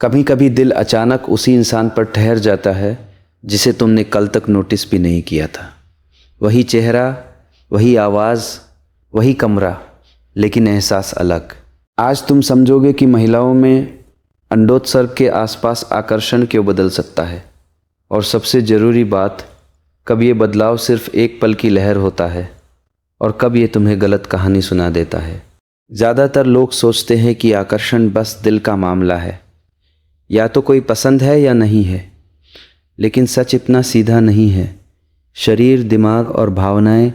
कभी कभी दिल अचानक उसी इंसान पर ठहर जाता है जिसे तुमने कल तक नोटिस भी नहीं किया था। वही चेहरा, वही आवाज़, वही कमरा, लेकिन एहसास अलग। आज तुम समझोगे कि महिलाओं में अंडोत्सर्ग के आसपास आकर्षण क्यों बदल सकता है। और सबसे ज़रूरी बात, कब ये बदलाव सिर्फ एक पल की लहर होता है और कब ये तुम्हें गलत कहानी सुना देता है। ज़्यादातर लोग सोचते हैं कि आकर्षण बस दिल का मामला है, या तो कोई पसंद है या नहीं है, लेकिन सच इतना सीधा नहीं है। शरीर, दिमाग और भावनाएं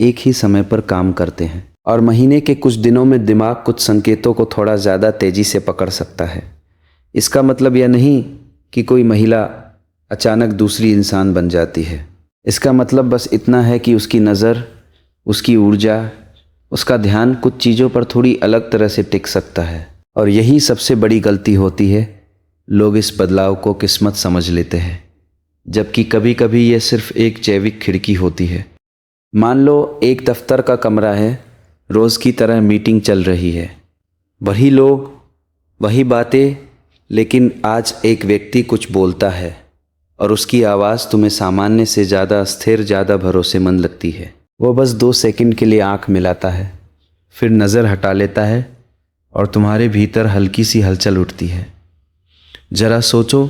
एक ही समय पर काम करते हैं, और महीने के कुछ दिनों में दिमाग कुछ संकेतों को थोड़ा ज़्यादा तेज़ी से पकड़ सकता है। इसका मतलब यह नहीं कि कोई महिला अचानक दूसरी इंसान बन जाती है। इसका मतलब बस इतना है कि उसकी नज़र, उसकी ऊर्जा, उसका ध्यान कुछ चीज़ों पर थोड़ी अलग तरह से टिक सकता है। और यही सबसे बड़ी गलती होती है। लोग इस बदलाव को किस्मत समझ लेते हैं, जबकि कभी कभी यह सिर्फ एक जैविक खिड़की होती है। मान लो एक दफ्तर का कमरा है, रोज़ की तरह मीटिंग चल रही है, वही लोग, वही बातें, लेकिन आज एक व्यक्ति कुछ बोलता है और उसकी आवाज़ तुम्हें सामान्य से ज़्यादा स्थिर, ज़्यादा भरोसेमंद लगती है। वो बस 2 सेकंड के लिए आंख मिलाता है, फिर नज़र हटा लेता है और तुम्हारे भीतर हल्की सी हलचल उठती है। ज़रा सोचो,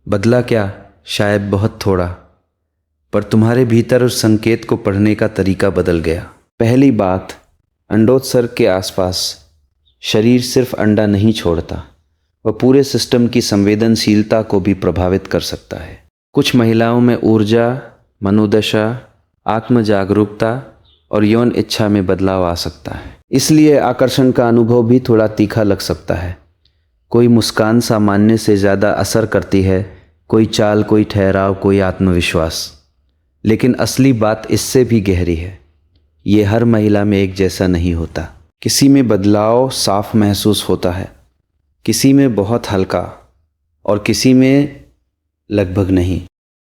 बदला क्या? शायद बहुत थोड़ा, पर तुम्हारे भीतर उस संकेत को पढ़ने का तरीका बदल गया। पहली बात, अंडोत्सर्ग के आसपास शरीर सिर्फ अंडा नहीं छोड़ता, वह पूरे सिस्टम की संवेदनशीलता को भी प्रभावित कर सकता है। कुछ महिलाओं में ऊर्जा, मनोदशा, आत्म जागरूकता और यौन इच्छा में बदलाव आ सकता है। इसलिए आकर्षण का अनुभव भी थोड़ा तीखा लग सकता है। कोई मुस्कान सामान्य से ज़्यादा असर करती है, कोई चाल, कोई ठहराव, कोई आत्मविश्वास। लेकिन असली बात इससे भी गहरी है। ये हर महिला में एक जैसा नहीं होता। किसी में बदलाव साफ महसूस होता है, किसी में बहुत हल्का और किसी में लगभग नहीं।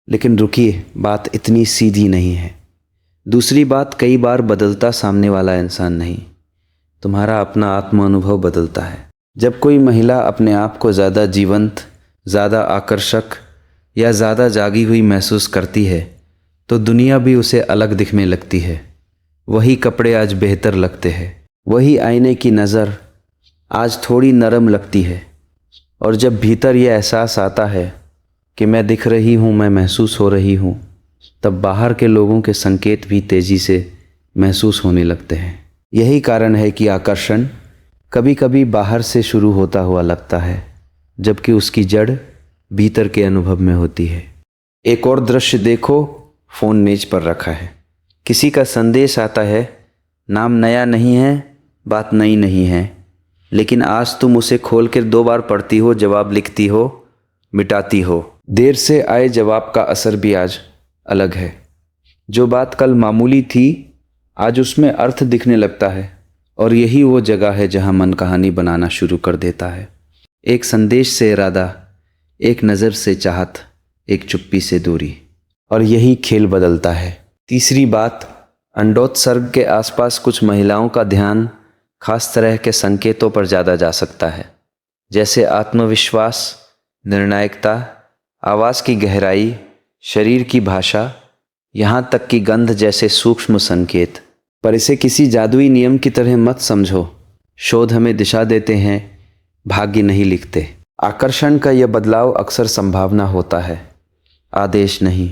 लेकिन रुकिए, बात इतनी सीधी नहीं है। दूसरी बात, कई बार बदलता सामने वाला इंसान नहीं, तुम्हारा अपना आत्म अनुभव बदलता है। जब कोई महिला अपने आप को ज़्यादा जीवंत, ज़्यादा आकर्षक या ज़्यादा जागी हुई महसूस करती है, तो दुनिया भी उसे अलग दिखने लगती है। वही कपड़े आज बेहतर लगते हैं, वही आईने की नज़र आज थोड़ी नरम लगती है। और जब भीतर यह एहसास आता है कि मैं दिख रही हूँ, मैं महसूस हो रही हूँ, तब बाहर के लोगों के संकेत भी तेज़ी से महसूस होने लगते हैं। यही कारण है कि आकर्षण कभी कभी बाहर से शुरू होता हुआ लगता है, जबकि उसकी जड़ भीतर के अनुभव में होती है। एक और दृश्य देखो, फ़ोन मेज पर रखा है, किसी का संदेश आता है, नाम नया नहीं है, बात नई नहीं है, लेकिन आज तुम उसे खोल कर 2 बार पढ़ती हो, जवाब लिखती हो, मिटाती हो। देर से आए जवाब का असर भी आज अलग है। जो बात कल मामूली थी, आज उसमें अर्थ दिखने लगता है। और यही वो जगह है जहां मन कहानी बनाना शुरू कर देता है। एक संदेश से इरादा, एक नज़र से चाहत, एक चुप्पी से दूरी, और यही खेल बदलता है। तीसरी बात, अंडोत्सर्ग के आसपास कुछ महिलाओं का ध्यान खास तरह के संकेतों पर ज़्यादा जा सकता है, जैसे आत्मविश्वास, निर्णायकता, आवाज़ की गहराई, शरीर की भाषा, यहाँ तक कि गंध जैसे सूक्ष्म संकेत। पर इसे किसी जादुई नियम की तरह मत समझो। शोध हमें दिशा देते हैं, भाग्य नहीं लिखते। आकर्षण का यह बदलाव अक्सर संभावना होता है, आदेश नहीं।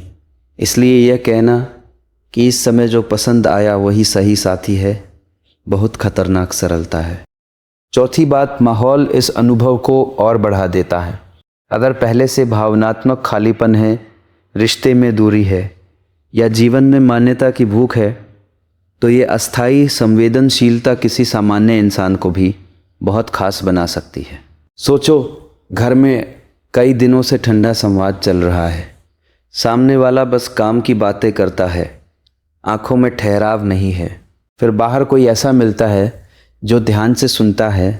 इसलिए यह कहना कि इस समय जो पसंद आया वही सही साथी है, बहुत खतरनाक सरलता है। चौथी बात, माहौल इस अनुभव को और बढ़ा देता है। अगर पहले से भावनात्मक खालीपन है, रिश्ते में दूरी है, या जीवन में मान्यता की भूख है, तो ये अस्थायी संवेदनशीलता किसी सामान्य इंसान को भी बहुत खास बना सकती है। सोचो, घर में कई दिनों से ठंडा संवाद चल रहा है, सामने वाला बस काम की बातें करता है, आंखों में ठहराव नहीं है। फिर बाहर कोई ऐसा मिलता है जो ध्यान से सुनता है,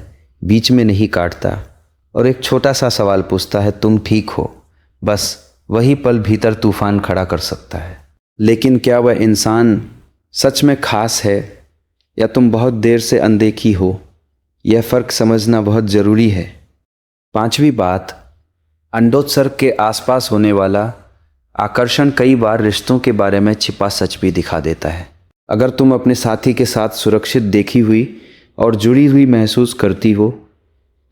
बीच में नहीं काटता, और एक छोटा सा सवाल पूछता है, तुम ठीक हो? बस वही पल भीतर तूफान खड़ा कर सकता है। लेकिन क्या वह इंसान सच में खास है, या तुम बहुत देर से अनदेखी हो? यह फ़र्क समझना बहुत ज़रूरी है। पांचवी बात, अंडोत्सर्ग के आसपास होने वाला आकर्षण कई बार रिश्तों के बारे में छिपा सच भी दिखा देता है। अगर तुम अपने साथी के साथ सुरक्षित, देखी हुई और जुड़ी हुई महसूस करती हो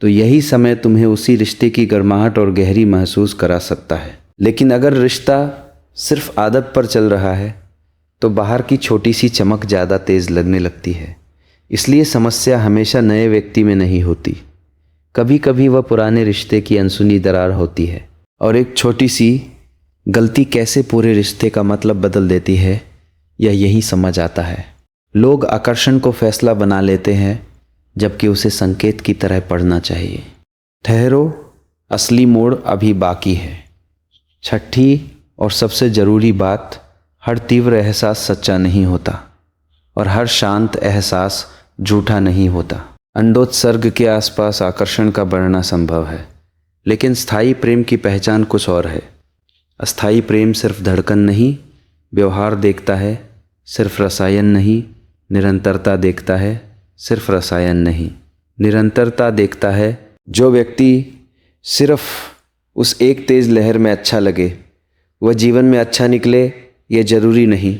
तो यही समय तुम्हें उसी रिश्ते की गर्माहट और गहरी महसूस करा सकता है। लेकिन अगर रिश्ता सिर्फ आदत पर चल रहा है तो बाहर की छोटी सी चमक ज़्यादा तेज़ लगने लगती है। इसलिए समस्या हमेशा नए व्यक्ति में नहीं होती, कभी कभी वह पुराने रिश्ते की अनसुनी दरार होती है। और एक छोटी सी गलती कैसे पूरे रिश्ते का मतलब बदल देती है, यह यही समझ आता है। लोग आकर्षण को फैसला बना लेते हैं जबकि उसे संकेत की तरह पढ़ना चाहिए। ठहरो, असली मोड़ अभी बाकी है। छठी और सबसे ज़रूरी बात, हर तीव्र एहसास सच्चा नहीं होता और हर शांत एहसास झूठा नहीं होता। अंडोत्सर्ग के आसपास आकर्षण का बढ़ना संभव है, लेकिन स्थायी प्रेम की पहचान कुछ और है। अस्थायी प्रेम सिर्फ धड़कन नहीं, व्यवहार देखता है, सिर्फ रसायन नहीं। निरंतरता देखता है, सिर्फ रसायन नहीं, निरंतरता देखता है। जो व्यक्ति सिर्फ उस एक तेज़ लहर में अच्छा लगे वह जीवन में अच्छा निकले, ये जरूरी नहीं।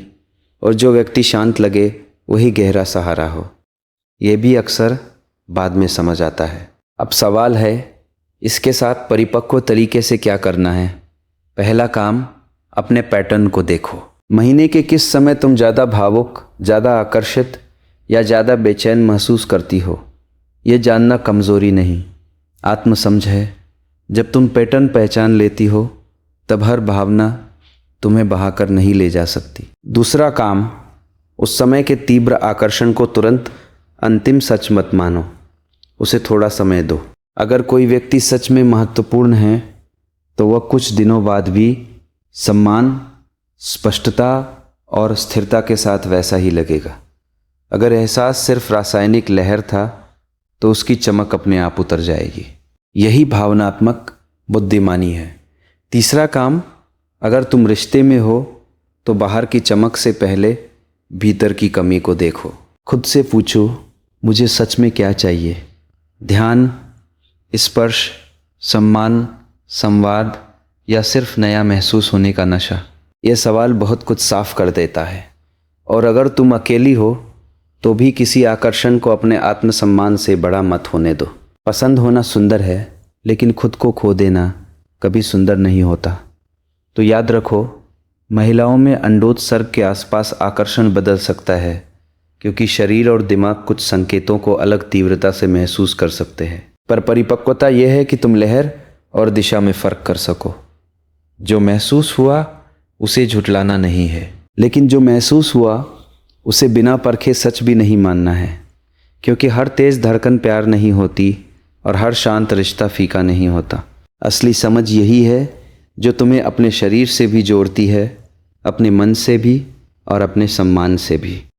और जो व्यक्ति शांत लगे वही गहरा सहारा हो, ये भी अक्सर बाद में समझ आता है। अब सवाल है, इसके साथ परिपक्व तरीके से क्या करना है। पहला काम, अपने पैटर्न को देखो। महीने के किस समय तुम ज़्यादा भावुक, ज़्यादा आकर्षित या ज़्यादा बेचैन महसूस करती हो। ये जानना कमज़ोरी नहीं, आत्मसमझ है। जब तुम पैटर्न पहचान लेती हो तब हर भावना तुम्हें बहाकर नहीं ले जा सकती। दूसरा काम, उस समय के तीव्र आकर्षण को तुरंत अंतिम सच मत मानो, उसे थोड़ा समय दो। अगर कोई व्यक्ति सच में महत्वपूर्ण है तो वह कुछ दिनों बाद भी सम्मान, स्पष्टता और स्थिरता के साथ वैसा ही लगेगा। अगर एहसास सिर्फ रासायनिक लहर था तो उसकी चमक अपने आप उतर जाएगी। यही भावनात्मक बुद्धिमानी है। तीसरा काम, अगर तुम रिश्ते में हो तो बाहर की चमक से पहले भीतर की कमी को देखो। खुद से पूछो, मुझे सच में क्या चाहिए। ध्यान, स्पर्श, सम्मान, संवाद या सिर्फ नया महसूस होने का नशा। यह सवाल बहुत कुछ साफ कर देता है। और अगर तुम अकेली हो तो भी किसी आकर्षण को अपने आत्मसम्मान से बड़ा मत होने दो। पसंद होना सुंदर है, लेकिन खुद को खो देना कभी सुंदर नहीं होता। तो याद रखो, महिलाओं में अंडोत्सर्ग के आसपास आकर्षण बदल सकता है क्योंकि शरीर और दिमाग कुछ संकेतों को अलग तीव्रता से महसूस कर सकते हैं। पर परिपक्वता यह है कि तुम लहर और दिशा में फ़र्क कर सको। जो महसूस हुआ उसे झुठलाना नहीं है, लेकिन जो महसूस हुआ उसे बिना परखे सच भी नहीं मानना है। क्योंकि हर तेज़ धड़कन प्यार नहीं होती और हर शांत रिश्ता फीका नहीं होता। असली समझ यही है जो तुम्हें अपने शरीर से भी जोड़ती है, अपने मन से भी और अपने सम्मान से भी।